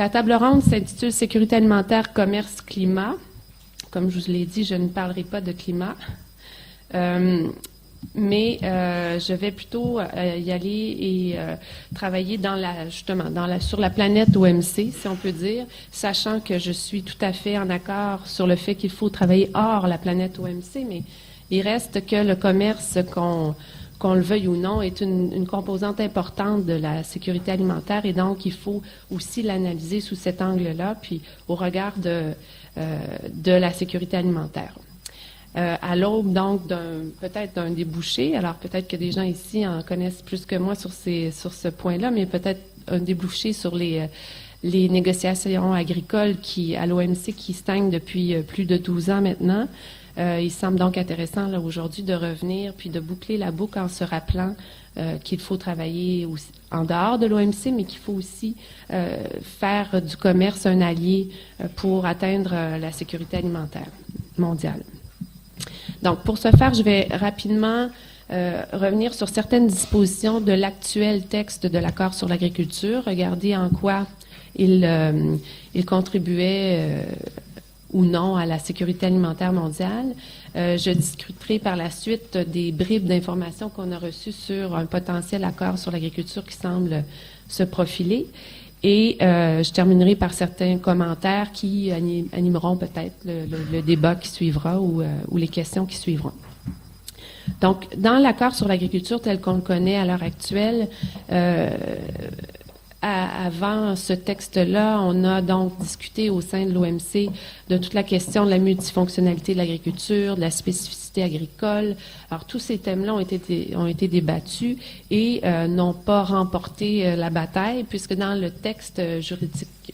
la table ronde s'intitule Sécurité alimentaire, commerce, climat. Comme je vous l'ai dit, je ne parlerai pas de climat. Mais je vais plutôt y aller et travailler sur la planète OMC, si on peut dire, sachant que je suis tout à fait en accord sur le fait qu'il faut travailler hors la planète OMC, mais il reste que le commerce, qu'on le veuille ou non, est une composante importante de la sécurité alimentaire et donc il faut aussi l'analyser sous cet angle-là, puis au regard de la sécurité alimentaire. À l'aube, donc, peut-être d'un débouché. Alors, peut-être que des gens ici en connaissent plus que moi sur ce point-là, mais peut-être un débouché sur les négociations agricoles à l'OMC qui stagnent depuis plus de 12 ans maintenant. Il semble donc intéressant, là, aujourd'hui, de revenir puis de boucler la boucle en se rappelant qu'il faut travailler aussi en dehors de l'OMC, mais qu'il faut aussi faire du commerce un allié pour atteindre la sécurité alimentaire mondiale. Donc, pour ce faire, je vais rapidement revenir sur certaines dispositions de l'actuel texte de l'accord sur l'agriculture, regarder en quoi il contribuait ou non à la sécurité alimentaire mondiale. Je discuterai par la suite des bribes d'informations qu'on a reçues sur un potentiel accord sur l'agriculture qui semble se profiler. Et je terminerai par certains commentaires qui animeront peut-être le débat qui suivra ou les questions qui suivront. Donc, dans l'accord sur l'agriculture tel qu'on le connaît à l'heure actuelle, avant ce texte-là, on a donc discuté au sein de l'OMC de toute la question de la multifonctionnalité de l'agriculture, de la spécificité agricole. Alors, tous ces thèmes-là ont été débattus et n'ont pas remporté la bataille, puisque dans le texte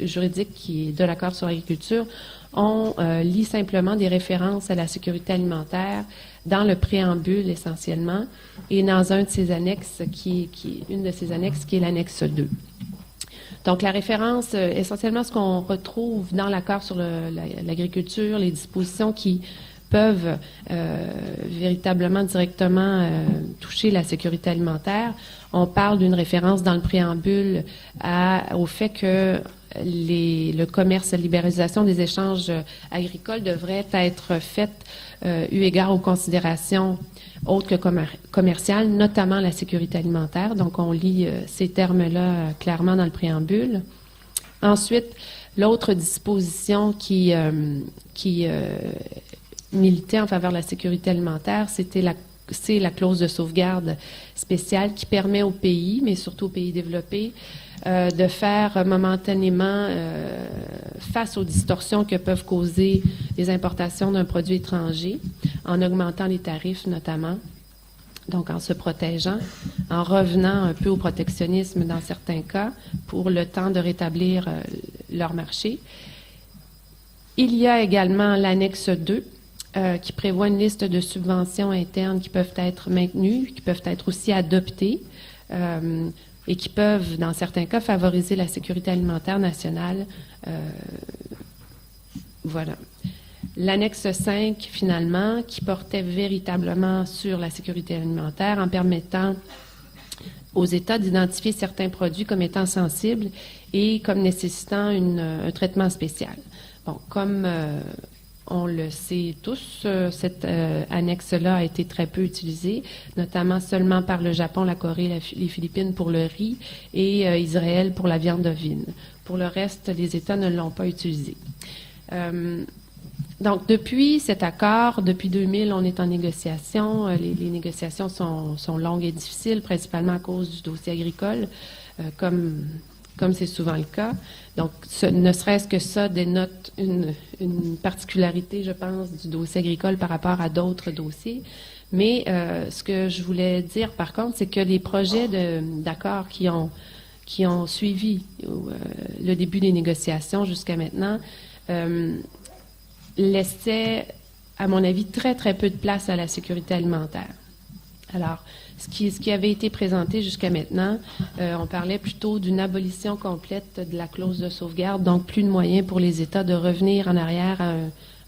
juridique qui est de l'accord sur l'agriculture, on lit simplement des références à la sécurité alimentaire dans le préambule essentiellement et dans une de ces annexes qui est l'annexe 2. Donc, la référence, essentiellement, ce qu'on retrouve dans l'accord sur l'agriculture, les dispositions qui peuvent véritablement directement toucher la sécurité alimentaire. On parle d'une référence dans le préambule au fait que le commerce, la libéralisation des échanges agricoles devrait être faite eu égard aux considérations autres que commerciales, notamment la sécurité alimentaire. Donc, on lit ces termes-là clairement dans le préambule. Ensuite, l'autre disposition qui militait en faveur de la sécurité alimentaire, c'est la clause de sauvegarde spéciale qui permet aux pays, mais surtout aux pays développés, de faire momentanément face aux distorsions que peuvent causer les importations d'un produit étranger, en augmentant les tarifs notamment, donc en se protégeant, en revenant un peu au protectionnisme dans certains cas pour le temps de rétablir leur marché. Il y a également l'annexe 2 qui prévoit une liste de subventions internes qui peuvent être maintenues, qui peuvent être aussi adoptées et qui peuvent, dans certains cas, favoriser la sécurité alimentaire nationale. Voilà. L'annexe 5, finalement, qui portait véritablement sur la sécurité alimentaire en permettant aux États d'identifier certains produits comme étant sensibles et comme nécessitant un traitement spécial. Bon, comme on le sait tous, cette annexe-là a été très peu utilisée, notamment seulement par le Japon, la Corée, les Philippines pour le riz et Israël pour la viande ovine. Pour le reste, les États ne l'ont pas utilisée. Donc, depuis cet accord, depuis 2000, on est en négociation. Les négociations sont longues et difficiles, principalement à cause du dossier agricole, comme c'est souvent le cas. Donc, ne serait-ce que ça dénote une particularité, je pense, du dossier agricole par rapport à d'autres dossiers. Mais ce que je voulais dire, par contre, c'est que les projets d'accord qui ont suivi le début des négociations jusqu'à maintenant laissait, à mon avis, très, très peu de place à la sécurité alimentaire. Alors, ce qui avait été présenté jusqu'à maintenant, on parlait plutôt d'une abolition complète de la clause de sauvegarde, donc plus de moyens pour les États de revenir en arrière à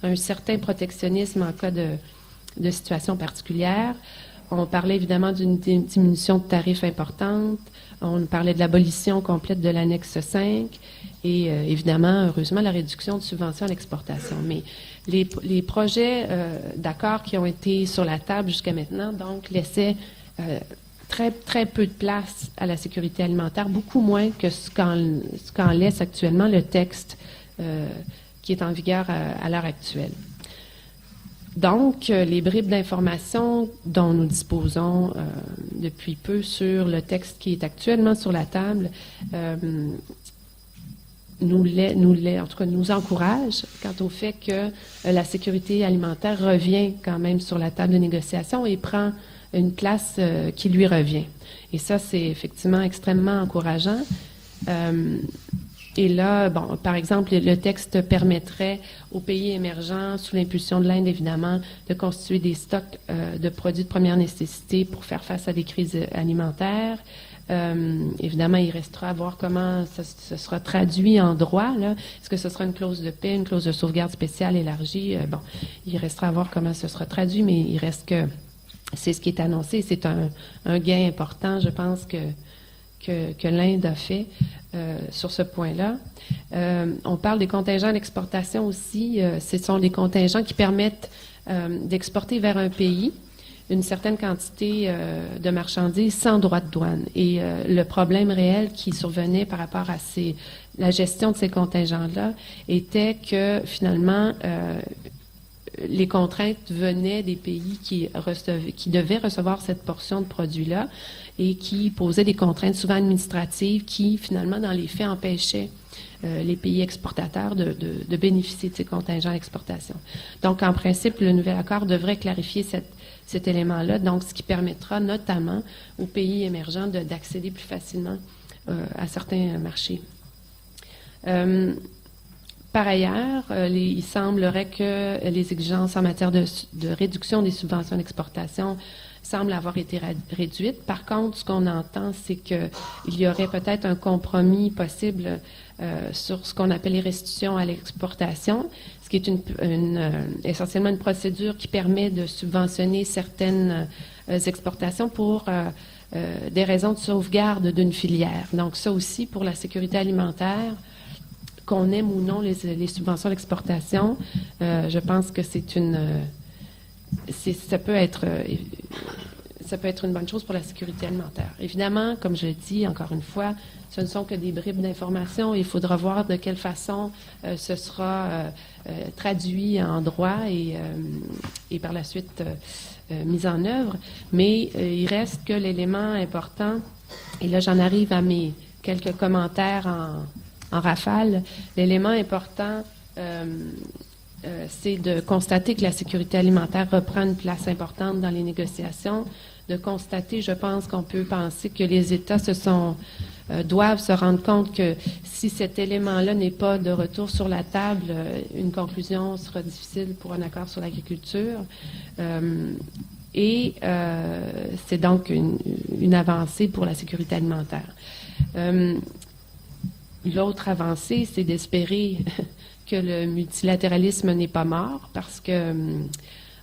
un certain protectionnisme en cas de situation particulière. on parlait évidemment d'une diminution de tarifs importante, on parlait de l'abolition complète de l'annexe 5 et évidemment, heureusement, la réduction de subventions à l'exportation. Mais les projets d'accords qui ont été sur la table jusqu'à maintenant, donc, laissaient très, très peu de place à la sécurité alimentaire, beaucoup moins que ce qu'en laisse actuellement le texte qui est en vigueur à l'heure actuelle. Donc, les bribes d'informations dont nous disposons depuis peu sur le texte qui est actuellement sur la table en tout cas, nous encouragent quant au fait que la sécurité alimentaire revient quand même sur la table de négociation et prend une place qui lui revient. Et ça, c'est effectivement extrêmement encourageant. Et là, bon, par exemple, le texte permettrait aux pays émergents, sous l'impulsion de l'Inde, évidemment, de constituer des stocks de produits de première nécessité pour faire face à des crises alimentaires. Évidemment, il restera à voir comment ça sera traduit en droit. Là. Est-ce que ce sera une clause de paix, une clause de sauvegarde spéciale élargie? Bon, il restera à voir comment ce sera traduit, mais il reste que c'est ce qui est annoncé. C'est un gain important, je pense, que l'Inde a fait sur ce point-là. On parle des contingents d'exportation aussi. Ce sont des contingents qui permettent d'exporter vers un pays une certaine quantité de marchandises sans droit de douane. Et le problème réel qui survenait par rapport à la gestion de ces contingents-là était que finalement les contraintes venaient des pays qui devaient recevoir cette portion de produits-là et qui posaient des contraintes souvent administratives qui, finalement, dans les faits, empêchaient les pays exportateurs de bénéficier de ces contingents d'exportation. Donc, en principe, le nouvel accord devrait clarifier cet élément-là, donc ce qui permettra notamment aux pays émergents d'accéder plus facilement à certains marchés. Par ailleurs, il semblerait que les exigences en matière de réduction des subventions d'exportation semblent avoir été réduites. Par contre, ce qu'on entend, c'est qu'il y aurait peut-être un compromis possible sur ce qu'on appelle les restitutions à l'exportation, ce qui est essentiellement une procédure qui permet de subventionner certaines exportations pour des raisons de sauvegarde d'une filière. Donc ça aussi, pour la sécurité alimentaire, qu'on aime ou non les subventions d'exportation, je pense que ça peut être une bonne chose pour la sécurité alimentaire. Évidemment, comme je le dis encore une fois, ce ne sont que des bribes d'informations. Il faudra voir de quelle façon ce sera traduit en droit et par la suite mis en œuvre. Mais il reste que l'élément important, et là j'en arrive à mes quelques commentaires en rafale, l'élément important, c'est de constater que la sécurité alimentaire reprend une place importante dans les négociations, de constater, je pense qu'on peut penser que les États doivent se rendre compte que si cet élément-là n'est pas de retour sur la table, une conclusion sera difficile pour un accord sur l'agriculture. C'est donc une avancée pour la sécurité alimentaire. L'autre avancée, c'est d'espérer que le multilatéralisme n'est pas mort, parce que,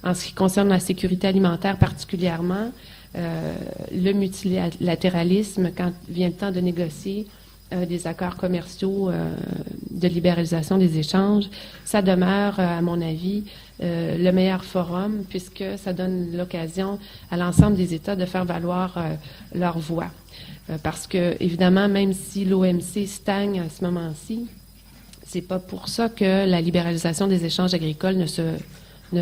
en ce qui concerne la sécurité alimentaire particulièrement, le multilatéralisme, quand vient le temps de négocier des accords commerciaux de libéralisation des échanges, ça demeure, à mon avis, le meilleur forum, puisque ça donne l'occasion à l'ensemble des États de faire valoir leur voix. Parce que, évidemment, même si l'OMC stagne à ce moment-ci, c'est pas pour ça que la libéralisation des échanges agricoles ne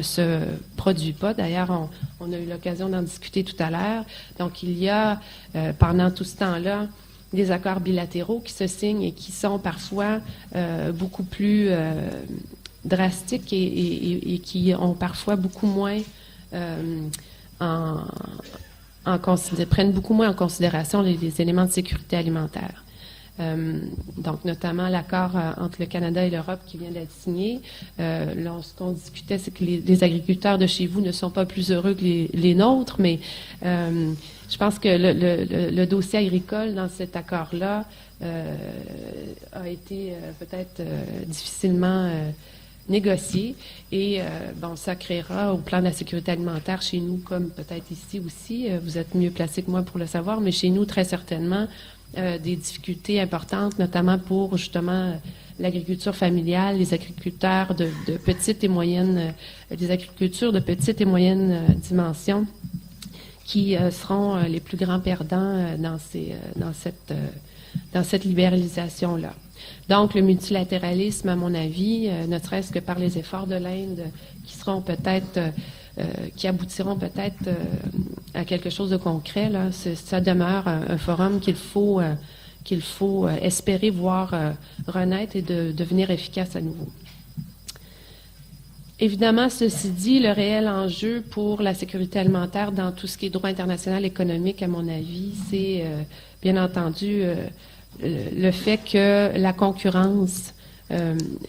se produit pas. D'ailleurs, on a eu l'occasion d'en discuter tout à l'heure. Donc, il y a, pendant tout ce temps-là, des accords bilatéraux qui se signent et qui sont parfois beaucoup plus drastiques et qui ont parfois beaucoup moins prennent beaucoup moins en considération les éléments de sécurité alimentaire. Donc, notamment l'accord entre le Canada et l'Europe qui vient d'être signé. Ce qu'on discutait, c'est que les agriculteurs de chez vous ne sont pas plus heureux que les nôtres, mais je pense que le dossier agricole dans cet accord-là a été peut-être difficilement négocier. Et ça créera au plan de la sécurité alimentaire chez nous, comme peut-être ici aussi, vous êtes mieux placé que moi pour le savoir, mais chez nous, très certainement, des difficultés importantes, notamment pour justement l'agriculture familiale, les agriculteurs de petites et moyennes, des agricultures de petites et moyennes dimensions, qui seront les plus grands perdants dans cette libéralisation-là. Donc, le multilatéralisme, à mon avis, ne serait-ce que par les efforts de l'Inde, qui aboutiront peut-être à quelque chose de concret, là, ça demeure un forum qu'il faut espérer voir renaître et de devenir efficace à nouveau. Évidemment, ceci dit, le réel enjeu pour la sécurité alimentaire dans tout ce qui est droit international économique, à mon avis, c'est bien entendu le fait que la concurrence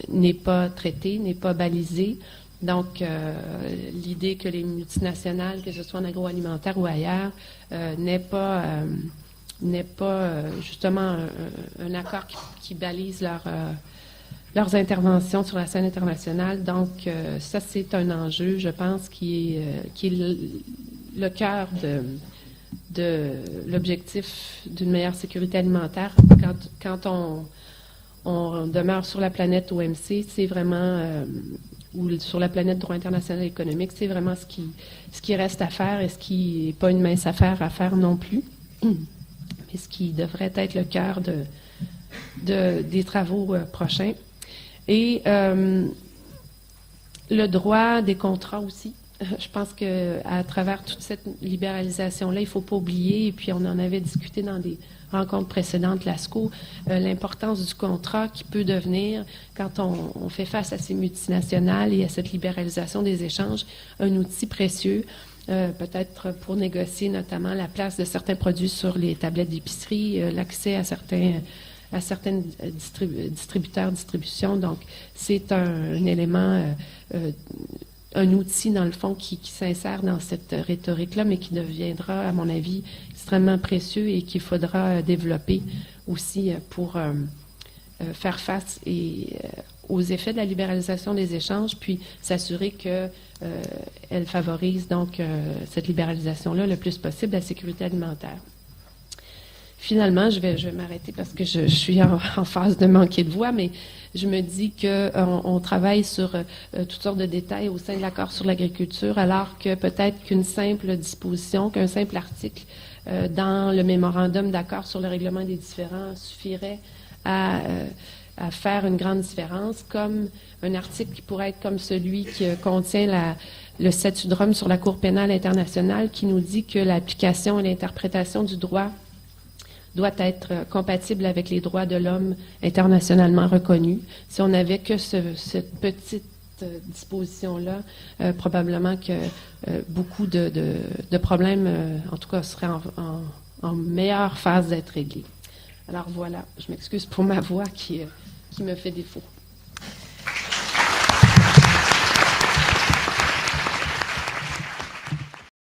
n'est pas traitée, n'est pas balisée. Donc, l'idée que les multinationales, que ce soit en agroalimentaire ou ailleurs, n'est pas justement un accord qui balise leurs interventions sur la scène internationale. Donc, ça, c'est un enjeu, je pense, qui est le cœur de l'objectif d'une meilleure sécurité alimentaire. Quand on demeure sur la planète OMC, c'est vraiment, ou sur la planète droit international économique, c'est vraiment ce qui reste à faire et ce qui n'est pas une mince affaire à faire non plus, mais ce qui devrait être le cœur des travaux prochains. Et le droit des contrats aussi. Je pense qu'à travers toute cette libéralisation-là, il ne faut pas oublier, et puis on en avait discuté dans des rencontres précédentes, l'ASCO, l'importance du contrat qui peut devenir, quand on fait face à ces multinationales et à cette libéralisation des échanges, un outil précieux, peut-être pour négocier notamment la place de certains produits sur les tablettes d'épicerie, l'accès à certains distributeurs, distribution. Donc, c'est un élément, un outil, dans le fond, qui s'insère dans cette rhétorique-là, mais qui deviendra, à mon avis, extrêmement précieux et qu'il faudra développer aussi pour faire face aux effets de la libéralisation des échanges, puis s'assurer que elle favorise donc cette libéralisation-là le plus possible, la sécurité alimentaire. Finalement, je vais m'arrêter parce que je suis en phase de manquer de voix, mais je me dis qu'on travaille sur toutes sortes de détails au sein de l'accord sur l'agriculture, alors que peut-être qu'une simple disposition, qu'un simple article dans le mémorandum d'accord sur le règlement des différends suffirait à faire une grande différence, comme un article qui pourrait être comme celui qui contient le statut de Rome sur la Cour pénale internationale, qui nous dit que l'application et l'interprétation du droit doit être compatible avec les droits de l'homme internationalement reconnus. Si on n'avait que cette petite disposition-là, probablement que beaucoup de problèmes, en tout cas, seraient en meilleure phase d'être réglés. Alors voilà, je m'excuse pour ma voix qui me fait défaut.